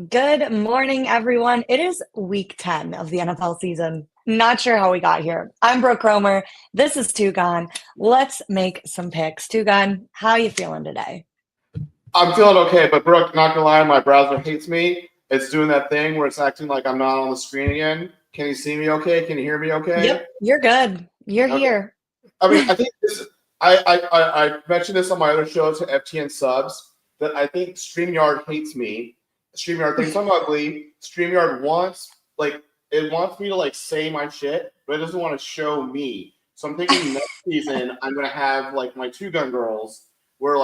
Good morning, everyone. It is week 10 of the NFL season. Not sure how we got here. I'm Brooke Kromer. This is TwoGun. Let's make some picks. TwoGun, how you feeling today? I'm feeling okay, but Brooke, not gonna lie, my browser hates me. It's doing that thing where it's acting like I'm not on the screen again. Can you see me okay? Can you hear me okay? Yep, you're good. You're Okay. here. I mean, I think I mentioned this on my other show to FTN subs that I think StreamYard hates me. StreamYard thinks I'm ugly. StreamYard wants it wants me to say my shit, but it doesn't want to show me. So I'm thinking next season I'm gonna have my two gun girls where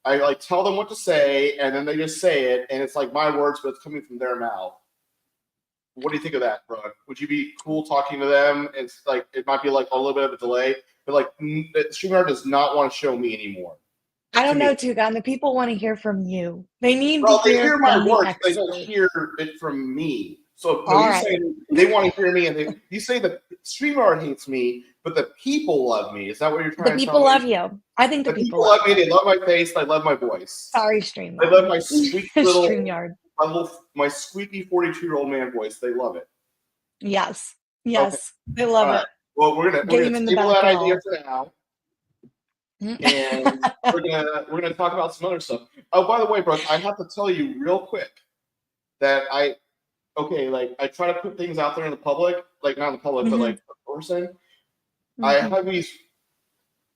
I tell them what to say and then they just say it and it's like my words, but it's coming from their mouth. What do you think of that, Brooke? Would you be cool talking to them? It's it might be a little bit of a delay, but StreamYard does not want to show me anymore. I To don't me, know, TwoGun. The people want to hear from you. They need to well, they hear hear my from the words, but they don't expert. hear it from me. So no, All you right. say they want to hear me, and you say that StreamYard hates me, but the people love me. Is that what you're The trying to tell people me? love you. I think the The people people love love me. you. They love my face. They love my voice. Sorry, They love StreamYard. my sweet little, StreamYard. my squeaky 42-year-old man voice. They love it. Yes. Okay. Yes. They All love right. it. Well, we're Game gonna in the table back that and idea all. for now, and we're gonna talk about some other stuff. Oh, by the way, Brooke, I have to tell you real quick that I try to put things out there in the public, not in the public, but Mhm, a person. I mhm. have these.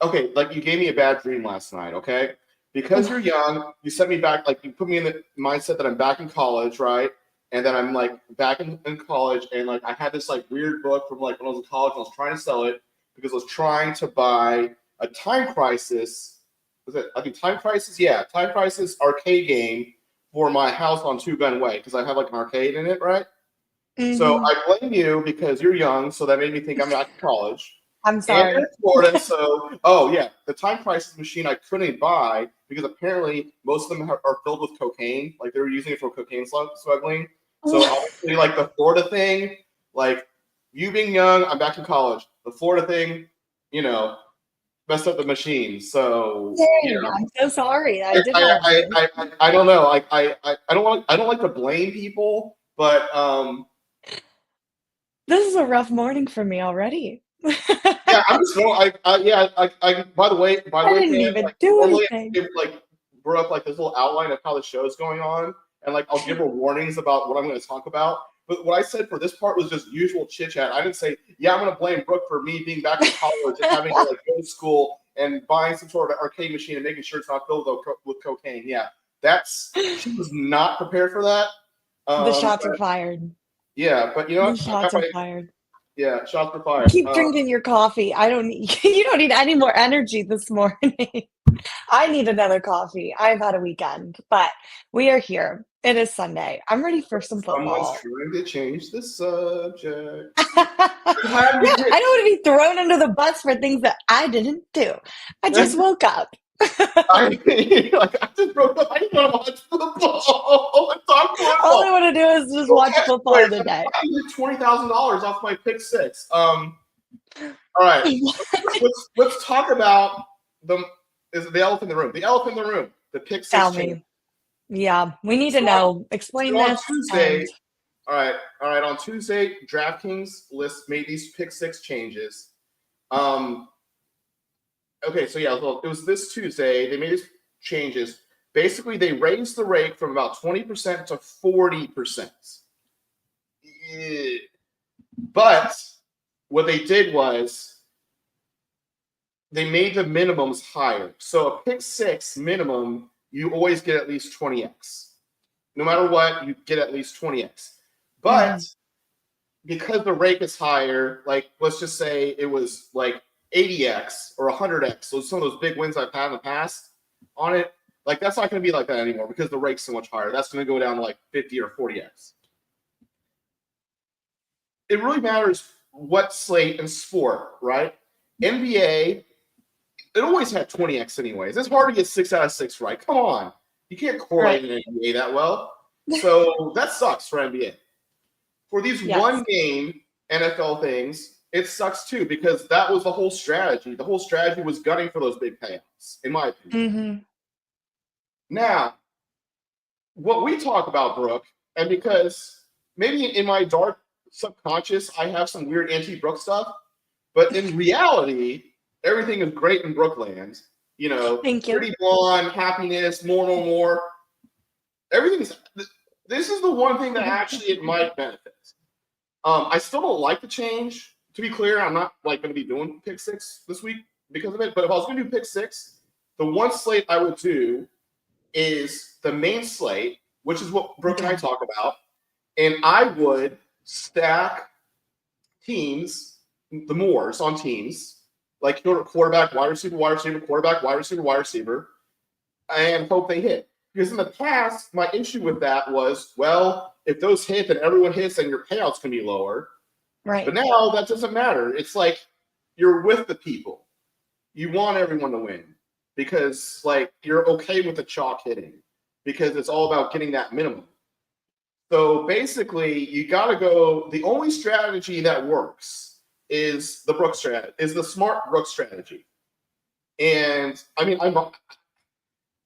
Okay, you gave me a bad dream last night. Okay, because you're young, you set me back. You put me in the mindset that I'm back in college, right? And then I'm back in college, and I had this weird book from when I was in college, and I was trying to sell it because I was trying to buy a Time Crisis. Was it? I think Time Crisis. Yeah, Time Crisis arcade game for my house on Two Gun Way because I have an arcade in it, right? So Mhm. I blame you because you're young, so that made me think I'm not in college. I'm And you're in sorry. Florida, so oh yeah, the Time Crisis machine I couldn't buy because apparently most of them are filled with cocaine. They were using it for cocaine smuggling. So obviously, the Florida thing, you being young, I'm back in college. The Florida thing, you know, messed up the machine. So Dang, I'm so sorry. I did not know. I don't know. I don't like to blame people, but This is a rough morning for me already. yeah, I'm just by the way, I didn't fam, even do normally I anything. give Brooke this little outline of how the show is going on, and I'll give her warnings about what I'm going to talk about. But what I said for this part was just usual chit chat. I didn't say, yeah, I'm going to blame Brooke for me being back in college and having to go to school and buying some sort of arcade machine and making sure it's not filled with cocaine. Yeah, she was not prepared for that. The shots are But, fired. yeah, but you know The what? I shots got are my fired. shots were fired. Keep drinking your coffee. I don't need you don't need any more energy this morning. I need another coffee. I've had a weekend, but we are here. It is Sunday. I'm ready for some Someone's football. trying to change the subject. Yeah, You had me I don't want to be thrown under the bus for things that I didn't do. I just woke up. I just broke up. I just want to watch football and talk All I football. want to do is just watch Okay, football wait, today. I need $20,000 off my Pick-6. All right, let's talk about the elephant in the room. The elephant in the room. The Pick-6 Tell change. me. Yeah, we need to So on, know. Explain on this. Tuesday, And all right. On Tuesday, DraftKings made these Pick-6 changes. Okay, so yeah, well, it was this Tuesday. They made these changes. Basically, they raised the rate from about 20% to 40%. Yeah. But what they did was they made the minimums higher. So a Pick-6 minimum, you always get at least 20x. No matter what, you get at least 20x. But because the rate is higher, let's just say it was 80x or 100x. So some of those big wins I've had in the past on it, that's not going to be like that anymore because the rate's so much higher. That's going to go down to 50 or 40x. It really matters what slate and sport, right? NBA, it always had 20x anyways. It's hard to get 6 out of 6 right. Come on. You can't correlate right. in NBA that well. So that sucks for NBA. For these Yes. one game NFL things, it sucks too because that was the whole strategy. The whole strategy was gunning for those big payouts, in my opinion. Mm-hmm. Now, what we talk about, Brooke, and because maybe in my dark subconscious I have some weird anti-Brooke stuff, but in reality, everything is great in Brookland. You know, Thank you. pretty blonde, happiness, more. Everything's. This is the one thing that actually it might benefit. I still don't like the change. To be clear, I'm not like going to be doing Pick-6 this week because of it. But if I was going to do Pick-6, the one slate I would do is the main slate, which is what Brooke and I talk about, and I would stack teams, the mores on teams, like quarterback, wide receiver, quarterback, wide receiver, and hope they hit. Because in the past, my issue with that was, well, if those hit and everyone hits, then your payouts can be lower. Right. But now that doesn't matter. It's like you're with the people. You want everyone to win because, like, you're okay with the chalk hitting because it's all about getting that minimum. So basically, you got to go. The only strategy that works is the Brooke strategy, is the smart Brooke strategy. And I mean,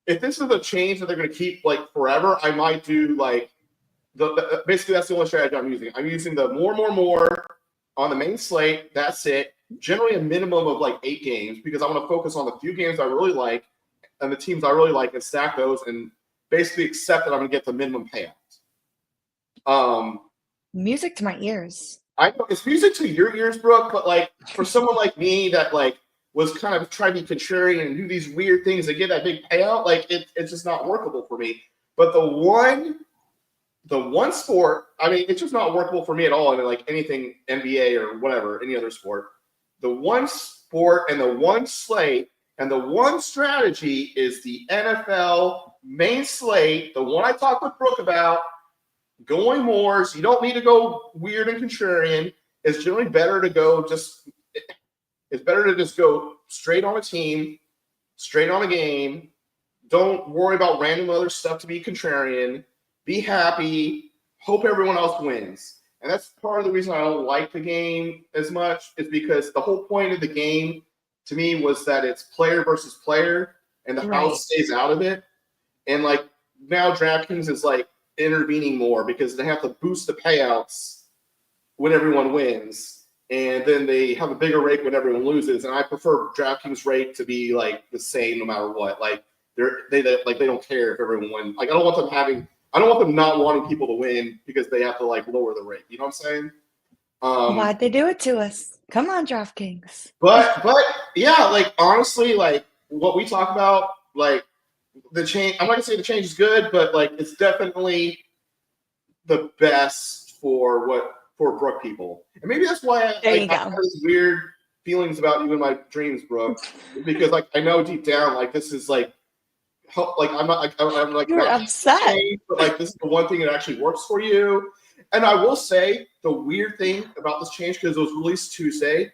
if this is a change that they're going to keep like forever, I might do like basically that's the only strategy I'm using. I'm using the more on the main slate. That's it. Generally a minimum of like 8 games because I want to focus on the few games I really like and the teams I really like and stack those and basically accept that I'm going to get the minimum payout. Music to my ears. I know it's music to your ears, Brooke, but like for someone like me that like was kind of trying to be contrarian and do these weird things to get that big payout, like it's just not workable for me. But the one sport, I mean, it's just not workable for me at all in like anything NBA or whatever, any other sport. The one sport and the one slate and the one strategy is the NFL main slate, the one I talked with Brooke about, going mores. You don't need to go weird and contrarian. It's generally better to go just it's better to just go straight on a team, straight on a game. Don't worry about random other stuff to be contrarian. Be happy. Hope everyone else wins. And that's part of the reason I don't like the game as much is because the whole point of the game to me was that it's player versus player and the house stays out of it. And like now DraftKings is like intervening more because they have to boost the payouts when everyone wins. And then they have a bigger rate when everyone loses. And I prefer DraftKings rate to be like the same no matter what. Like they don't care if everyone wins. Like I don't want them not wanting people to win because they have to like lower the rate. You know what I'm saying? Why'd they do it to us? Come on, DraftKings. But yeah, like honestly, like what we talk about, like the change. I'm not gonna say the change is good, but like it's definitely the best for Brooke people. And maybe that's why I have these weird feelings about you in my dreams, Brooke, because like I know deep down, like this is like I'm like you're not upset, change, but like this is the one thing that actually works for you. And I will say the weird thing about this change because it was released Tuesday.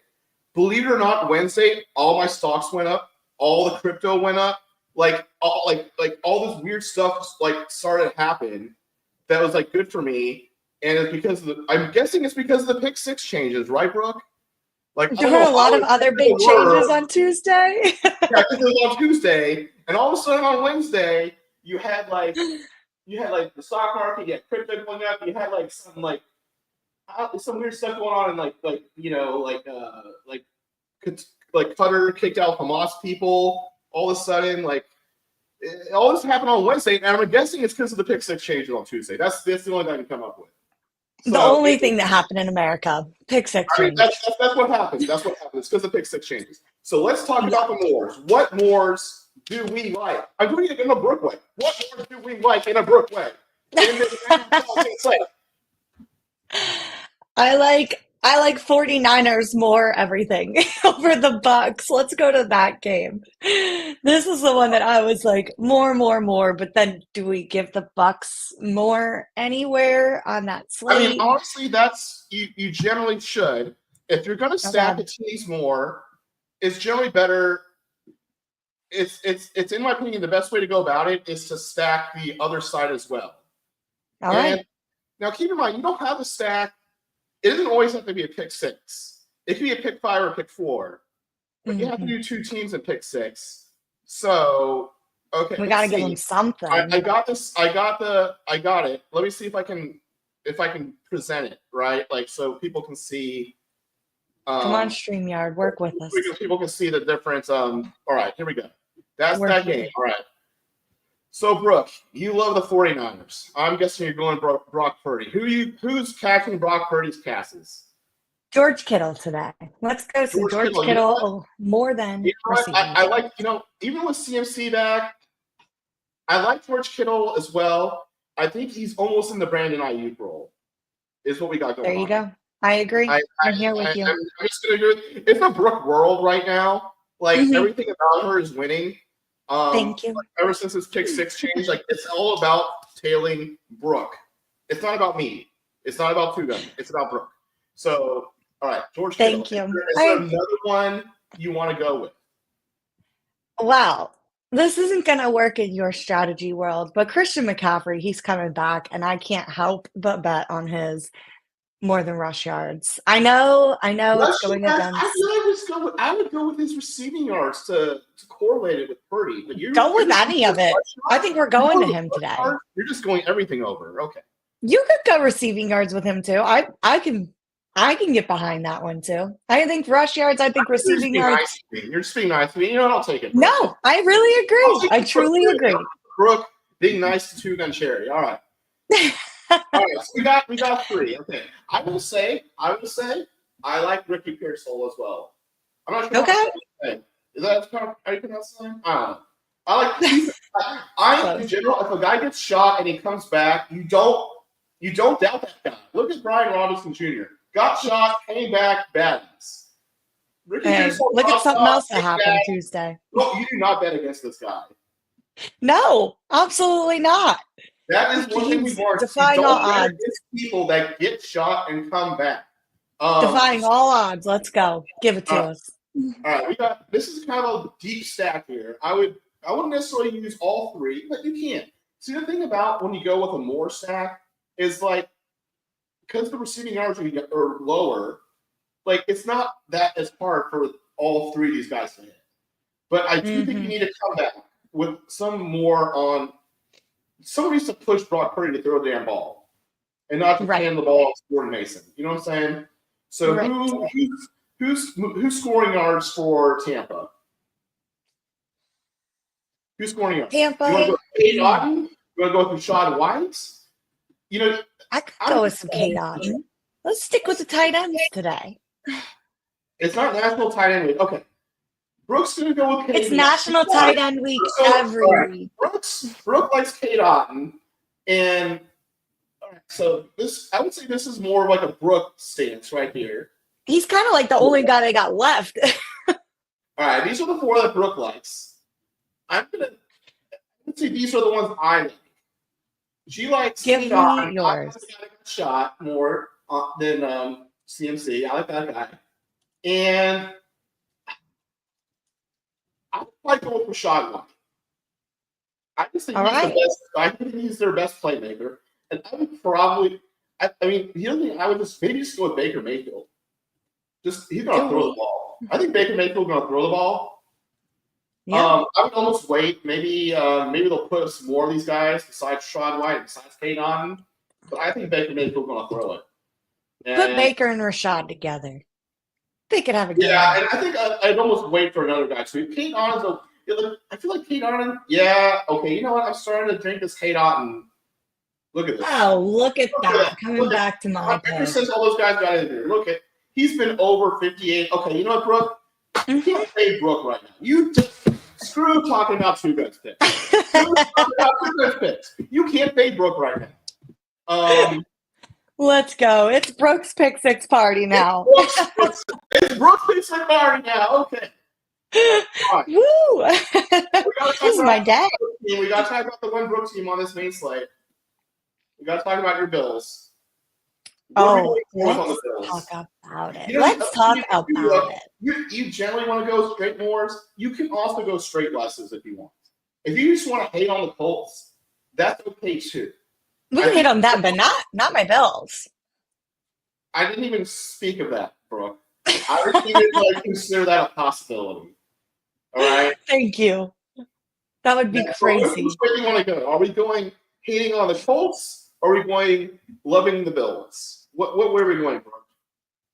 Believe it or not, Wednesday all my stocks went up, all the crypto went up, like all this weird stuff like started to happen that was like good for me. And it's because I'm guessing it's because of the Pick-6 changes, right, Brooke? Like there were a lot of other big changes on Tuesday. Yeah, because it was on Tuesday, and all of a sudden on Wednesday, you had like the stock market, you had crypto going up, you had like some weird stuff going on, and like Qatar kicked out Hamas people. All of a sudden, like all this happened on Wednesday, and I'm guessing it's because of the Pick-6 changes on Tuesday. That's the only thing I can come up with. The only thing that happened in America, Pick-6 I mean, that's what happened. That's what happened. It's because the Pick-6 changes. So let's talk about the mores. What mores do we like? I'm doing it in a Brooke way. What mores do we like in a Brooke way? I like 49ers more everything over the Bucks. Let's go to that game. This is the one that I was like more, but then do we give the Bucks more anywhere on that slate? I mean, honestly, that's you generally should. If you're gonna stack the teams more, it's generally better. It's in my opinion, the best way to go about it is to stack the other side as well. All right. Now keep in mind, you don't have to stack. It doesn't always have to be a Pick-6. It can be a Pick-5 or a Pick-4. But you have to do 2 teams in Pick-6. So Okay, We got to let's give see. him something. I got this. I got it. Let me see if I can present it right, like so people can see. Come on, StreamYard, work with us. People can see the difference. All right, here we go. That's Work that here. game. All right. So, Brooke, you love the 49ers. I'm guessing you're going Brock Purdy. Who's catching Brock Purdy's passes? George Kittle today. Let's go some George Kittle more than receiving. I like, even with CMC back, I like George Kittle as well. I think he's almost in the Brandon Ayuk role, is what we got going on. There you go. I agree. I'm here with you. I'm just gonna do it. It's a Brooke world right now. Like everything about her is winning. Thank you. Like, ever since this Pick-6 change, like it's all about tailing Brooke. It's not about me. It's not about TwoGun. It's about Brooke. So, all right, George Kittle. Thank you. Is there another one you want to go with? Wow. This isn't going to work in your strategy world, but Christian McCaffrey, he's coming back, and I can't help but bet on his more than rush yards. I know it's going against. I would go with his receiving yards to correlate it with Purdy. But go with any of it. I think we're going to him today. You're just going everything over. Okay. You could go receiving yards with him too. I can get behind that one too. I think rush yards. I think receiving yards. You're just being nice to me. I'll take it. No, I really agree. I truly agree. Brooke, being nice to TwoGun Cherry. All right. All right, so we got three. Okay, I will say, I like Ricky Pearsall as well. I'm not sure. Okay. Is that how you pronounce his name? I don't know. I in general, if a guy gets shot and he comes back, you don't doubt that guy. Look at Brian Robinson Jr. Got shot, came back, badness. Look at something else that happened Tuesday. No, you do not bet against this guy. No, absolutely not. That is one thing we've learned. Defying all odds. People that get shot and come back. Defying all odds. Let's go. Give it to us. All right, this is kind of a deep stack here. I wouldn't necessarily use all three, but you can. See, the thing about when you go with a more stack is like because the receiving yards are lower, like it's not that as hard for all three of these guys to hit. But I do think you need to come back with some more on. Somebody needs to push Brock Purdy to throw the damn ball and not to hand the ball to Jordan Mason. You know what I'm saying? So who's scoring yards for Tampa? Who's scoring yards? Tampa. You want to go with Cade Otton? You want to go with Rashad White? I could go with some Cade Otton. Let's stick with the tight ends today. It's not National Tight End Week. Okay. Brooke's going to go with Cade. It's National Tight End Week every week. Brooke likes Cade Otton. And so I would say this is more of like a Brooke stance right here. He's kind of like the only guy they got left. All right. These are the four that Brooke likes. I would say these are the ones I like. She likes Cade Otton. Yours. I got shot more than CMC. I like that guy. And I would like to go with Rashad White. I just think he's the best. I think he's their best playmaker. And I would probably, the other thing, I would maybe just go with Baker Mayfield. He's going to throw the ball. I think Baker Mayfield's going to throw the ball. Yeah. I would almost wait. Maybe they'll put some more of these guys besides Rashad White and besides Cade Otton. But I think Baker Mayfield's going to throw it. Put Baker and Rashad together. They could have a game. Yeah, and I think I'd almost wait for another guy too. Cade Otton's I feel like Cade Otton. Yeah, okay. You know what? I'm starting to drink this Cade Otton. Look at this. Oh, look at that. Coming back to my ever since all those guys got in there. He's been over 58. Okay, you know what, Brooke? You can't fade Brooke right now. You just screw talking about TwoGun's picks. You can't fade Brooke right now. Let's go. It's Brooke's Pick-6 party now. It's Brooke's Pick-6 party now. Okay. Right. Woo! This is my day. We got to talk about the one Brooke team on this main slate. We got to talk about your Bills. Let's talk about it. Let's talk about it. You generally want to go straight Moors. You can also go straight Lesses if you want. If you just want to hate on the Colts, that's okay too. We can hit on that, but not my Bills. I didn't even speak of that, Brooke. I didn't even consider that a possibility. All right. Thank you. That would be crazy. Which way do you want to go? Are we going hating on the Colts? Or are we going loving the Bills? What way are we going, bro?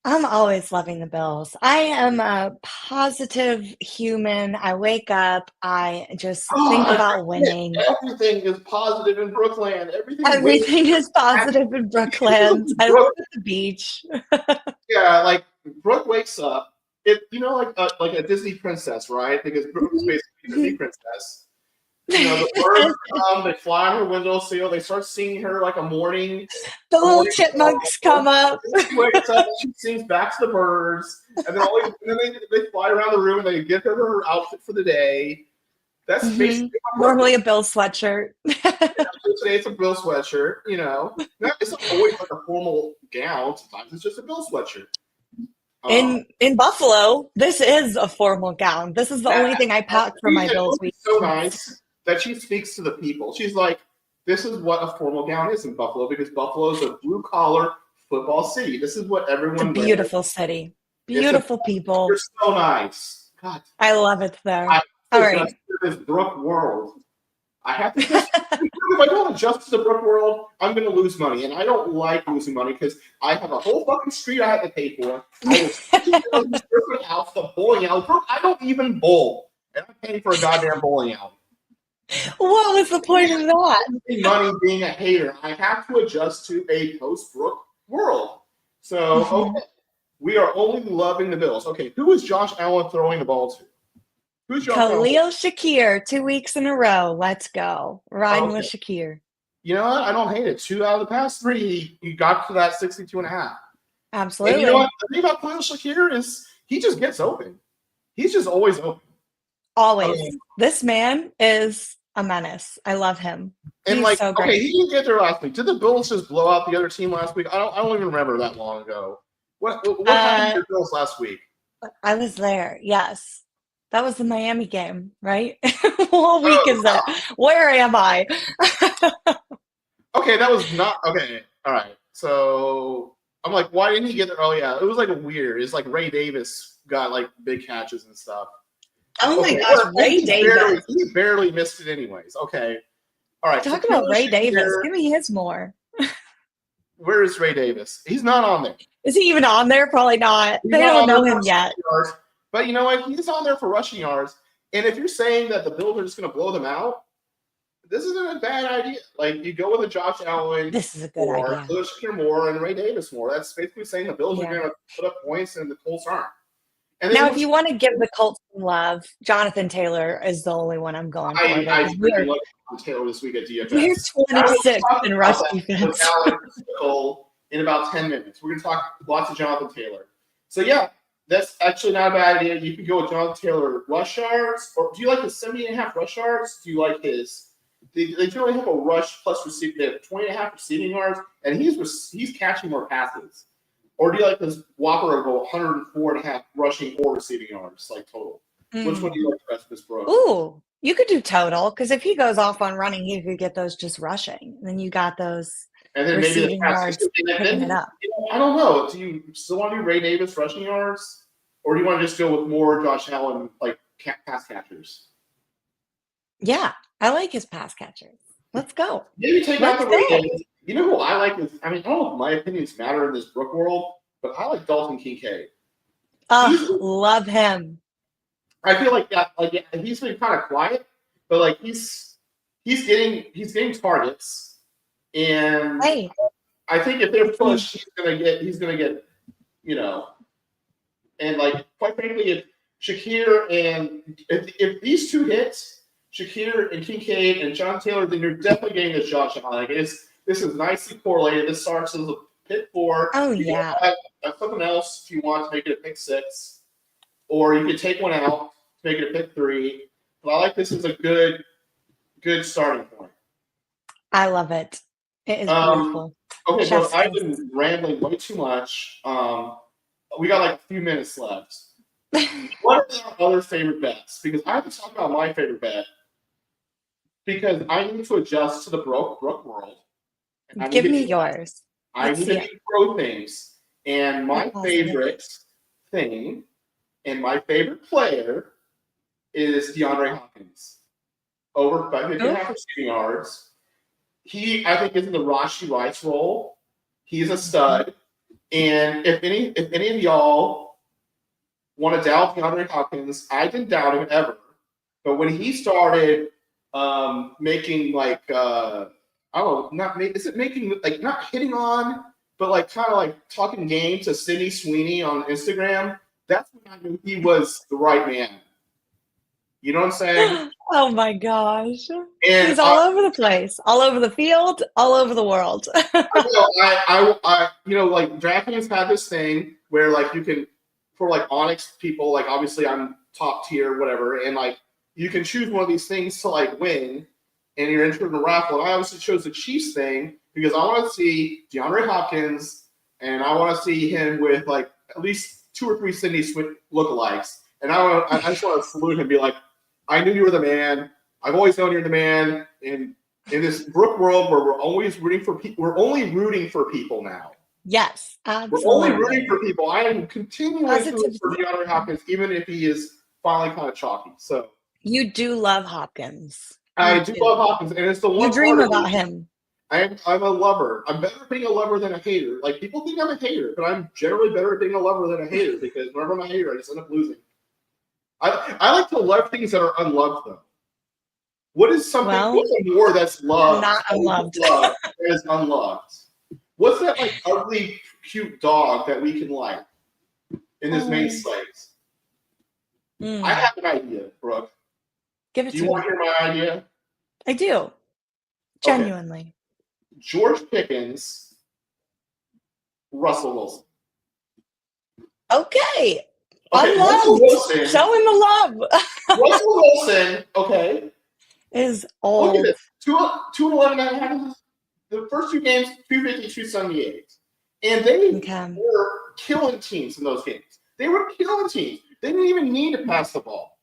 I'm always loving the Bills. I am a positive human. I wake up, I just think about winning. Everything is positive in Brooklyn. Everything is positive in Brooklyn. I live at the beach. Yeah, like Brooke wakes up. Like a Disney princess, right? Because Brooke is basically a Disney princess. The birds come, they fly on her windowsill, they start singing her like a morning. The little chipmunks come up. She wakes up, she sings back to the birds, and then they fly around the room and they give her outfit for the day. That's basically normally a Bill sweatshirt. Today it's a Bill sweatshirt, It's not always like a formal gown. Sometimes it's just a Bill sweatshirt. In Buffalo, this is a formal gown. This is the only thing I packed for my Bills week. So nice that she speaks to the people. She's like, this is what a formal gown is in Buffalo, because Buffalo is a blue-collar football city. This is what everyone It's a beautiful city. Beautiful people. You're so nice. God. I love it there. All right. This Brooke world. I have to just, if I don't adjust to the Brooke world, I'm going to lose money. And I don't like losing money because I have a whole fucking street I have to pay for. I was house, the bowling alley. Brooke, I don't even bowl. And I'm paying for a goddamn bowling alley. What was the point of that? Money being a hater. I have to adjust to a post-Brooke world. So, okay, we are only loving the Bills. Okay, who is Josh Allen throwing the ball to? Who's Josh Allen? Khalil Shakir, 2 weeks in a row. Let's go. Riding with Shakir. You know what? I don't hate it. 2 out of the past 3, he got to that 62.5. Absolutely. And you know what? The thing about Khalil Shakir is he just gets open. He's just always open. Always. This man is a menace. I love him. And He's so great. Okay, he didn't get there last week. Did the Bills just blow out the other team last week? I don't even remember that long ago. What happened to the Bills last week? I was there. Yes. That was the Miami game, right? What week is that? Where am I? Okay, that was not okay. All right. So I'm like, why didn't he get there? Oh yeah, it was like weird. It's like Ray Davis got like big catches and stuff. Oh my gosh, Ray Davis. He barely missed it anyways. Okay. All right. Talk about Ray Davis. Give me his more. Where is Ray Davis? He's not on there. Is he even on there? Probably not. They don't know him yet. But you know what? He's on there for rushing yards. And if you're saying that the Bills are just going to blow them out, this isn't a bad idea. Like, you go with a Josh Allen. This is a good idea. Shakir more and Ray Davis more. That's basically saying the Bills are going to put up points and the Colts aren't. And now, if you want to give the Colts some love, Jonathan Taylor is the only one I'm going for. I really like Taylor this week at DFS. We're 26th in rush defense. In about 10 minutes. We're going to talk lots of Jonathan Taylor. So, yeah, that's actually not a bad idea. You can go with Jonathan Taylor rush yards. Or do you like his 70.5 rush yards? Do you like his – they generally have a rush plus receiving. They have 20.5 receiving yards, and he's catching more passes. Or do you like this whopper of 104.5 rushing or receiving yards, like total? Which one do you like the best, Miss Brooke? Ooh, you could do total, because if he goes off on running, he could get those just rushing. And then you got those and then receiving maybe yards picking it up. I don't know. Do you still want to do Ray Davis rushing yards? Or do you want to just go with more Josh Allen, like pass catchers? Yeah, I like his pass catchers. Let's go. Maybe take out the Ray Davis. You know who I like is, I don't know if my opinions matter in this Brooke world, but I like Dalton Kincaid. Love him. I feel like that. Like he's been kind of quiet, but like he's getting targets, and I think if they're pushed, he's gonna get, and like quite frankly, if Shakir and if these two hits, Shakir and Kincaid and John Taylor, then you're definitely getting this Josh Allen. Like this is nicely correlated. This starts as a pick 4. Oh, yeah. Something else if you want to make it a pick-6. Or you could take one out to make it a pick 3. But I like this as a good starting point. I love it. It is beautiful. Okay, so I've been rambling way too much. We got like a few minutes left. What are our other favorite bets? Because I have to talk about my favorite bet. Because I need to adjust to the Brooke world. Give me yours. I need to throw things. And my favorite thing and my favorite player is DeAndre Hopkins over 5.5 receiving yards. He, I think, is in the Rashi Rice role. He's a stud. And if any of y'all want to doubt DeAndre Hopkins, I didn't doubt him ever. But when he started making like I don't know, not hitting on, but like kind of like talking game to Sydney Sweeney on Instagram, that's when I knew he was the right man. You know what I'm saying? Oh my gosh. And He's all over the place, all over the field, all over the world. I like DraftKings had this thing where like you can, for like Onyx people, like obviously I'm top tier, whatever, and like you can choose one of these things to like win, and you're entered in a raffle. And I obviously chose the Chiefs thing because I want to see DeAndre Hopkins, and I want to see him with like at least 2 or 3 Sydney lookalikes. And I just want to salute him and be like, I knew you were the man. I've always known you're the man. And in this Brooke world where we're always rooting for people, we're only rooting for people now. Yes, absolutely. We're only rooting for people. I am continuing to root for DeAndre Hopkins, even if he is finally kind of chalky. So you do love Hopkins. I do love Hopkins, and it's the one. You dream about him. I'm a lover. I'm better at being a lover than a hater. Like people think I'm a hater, but I'm generally better at being a lover than a hater because whenever I'm a hater, I just end up losing. I like to love things that are unloved, though. What is something? What's a war that's loved? Not unloved. That is unloved. What's that like ugly, cute dog that we can like in this main slate? I have an idea, Brooke. Give it to me. Do you want to hear my idea? I do. Genuinely. Okay. George Pickens, Russell Wilson. Okay. Russell Wilson. Showing the love. Russell Wilson, okay. Is old. Look at this. 211.5. The first 2 games, 250, 278. And they were killing teams in those games. They were killing teams. They didn't even need to pass the ball.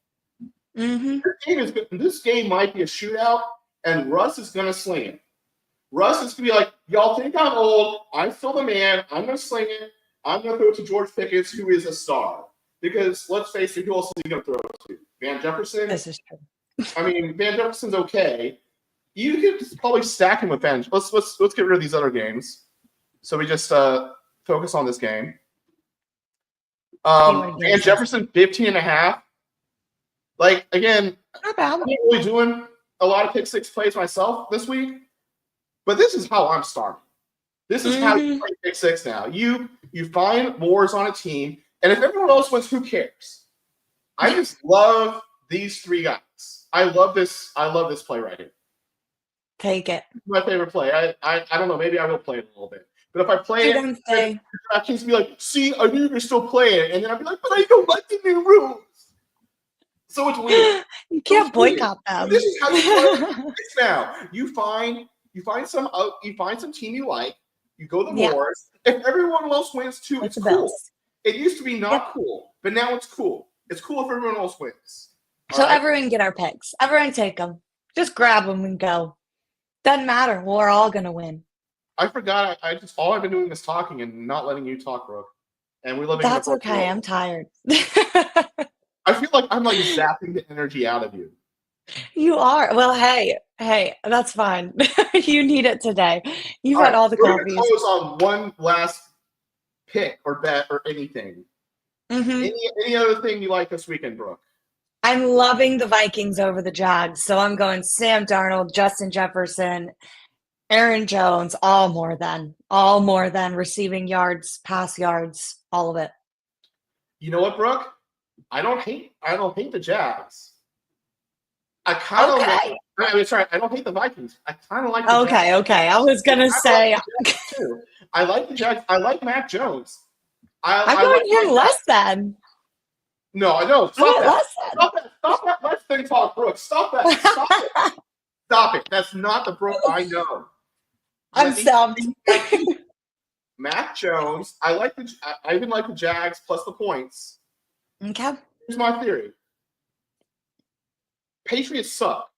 This game might be a shootout, and Russ is going to sling it. Russ is going to be like, y'all think I'm old. I'm still the man. I'm going to sling it. I'm going to throw it to George Pickens, who is a star. Because let's face it, who else is he going to throw it to? Van Jefferson? This is true. I mean, Van Jefferson's okay. You could probably stack him with Van. Let's get rid of these other games. So we just focus on this game. Van Jefferson, 15.5. Like, again, not bad. I'm not really doing a lot of pick-6 plays myself this week, but this is how I'm starting. This is how you play pick-6 now. You find wars on a team, and if everyone else wins, who cares? I just love these 3 guys. I love this play right here. Take it. My favorite play. I don't know. Maybe I will play it a little bit. But if I play it, I can be like, see, I knew you were still playing. And then I'd be like, but I don't like the new rules. So it's weird. You can't boycott them. This is how you play this now. You find some team you like. You go the wars. If everyone else wins too, it's cool. It used to be not cool, but now it's cool. It's cool if everyone else wins. So everyone get our picks. Everyone take them. Just grab them and go. Doesn't matter. We're all gonna win. I forgot. All I've been doing is talking and not letting you talk, Brooke. And we live in. That's okay. I'm tired. I feel like I'm like zapping the energy out of you. You are. Well, hey, that's fine. You need it today. You've had all the coffees. We're close on one last pick or bet or anything. Any other thing you like this weekend, Brooke? I'm loving the Vikings over the Jags, so I'm going Sam Darnold, Justin Jefferson, Aaron Jones, all more than receiving yards, pass yards, all of it. You know what, Brooke? I don't hate the Jags. I kind of I don't hate the Vikings. I kind of like the Jags. Okay. I was going to say. I like the Jags. I like Mac Jones. I'm going him less than. No, I know. Stop that. Let's thing talk, Brooke. Stop that. Stop it. That's not the Brooke I know. I'm stumped. Mac Jones. I even like the Jags plus the points. Okay. Here's my theory. Patriots suck.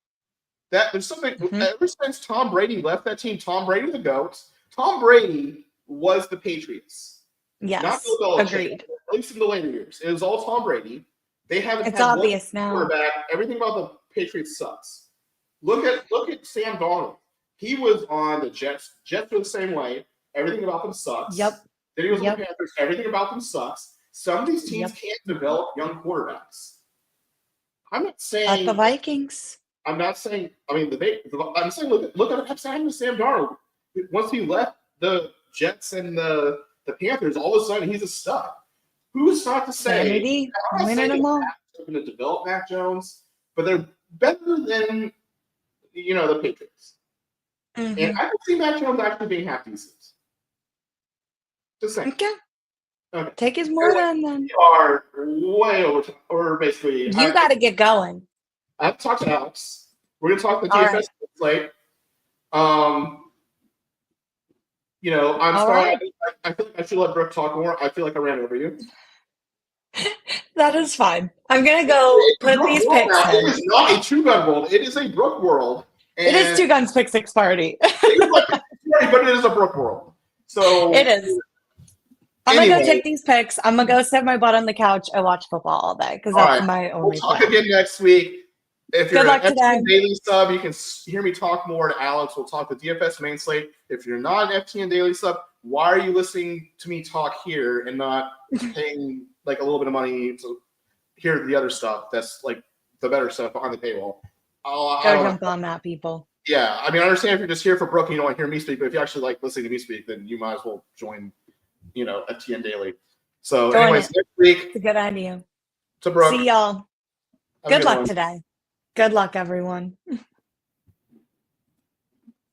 There's something ever since Tom Brady left that team. Tom Brady, the GOAT. Tom Brady was the Patriots. Yes, not Bill Belichick, agreed. At least in the later years, it was all Tom Brady. They haven't. It's obvious now. Quarterback. Everything about the Patriots sucks. Look at Sam Darnold. He was on the Jets. Jets were the same way. Everything about them sucks. Yep. Then he was on Yep. the Panthers. Everything about them sucks. Some of these teams can't develop young quarterbacks. I'm not At saying the Vikings. I'm not saying. I mean, I'm saying look at what's happening to Sam Darnold. Once he left the Jets and the Panthers, all of a sudden he's a stud. Who's not to say? Vanity. I'm not Winning saying them all. they're going to develop Mac Jones, but they're better than the Patriots. Mm-hmm. And I can see Mac Jones actually being half decent. Just saying. Okay. Take his word on then. We are way over time, or basically. You got to get going. I have to talk to Alex. We're going to talk to the All DFS right. slate. I'm sorry. Right. I feel like I should let Brooke talk more. I feel like I ran over you. That is fine. I'm going to go put these picks in. It is not a TwoGun world. It is a Brooke world. It is TwoGun's Pick-6 party. But it is a Brooke world. So it is. I'm going to go take these picks. I'm going to go sit my butt on the couch and watch football all day because that's my only We'll talk plan. again next week. If you're Good luck an today. FTN Daily sub, you can hear me talk more to Alex. We'll talk the DFS main slate. If you're not an FTN Daily sub, why are you listening to me talk here and not paying like a little bit of money to hear the other stuff that's like the better stuff on the paywall? Go jump on that, people. Yeah, I mean, I understand if you're just here for Brooke and you don't want to hear me speak, but if you actually like listening to me speak, then you might as well join, FTN Daily. So, anyways, next week. It's a good idea. To Brooke. See y'all. Good luck today. Good luck, everyone.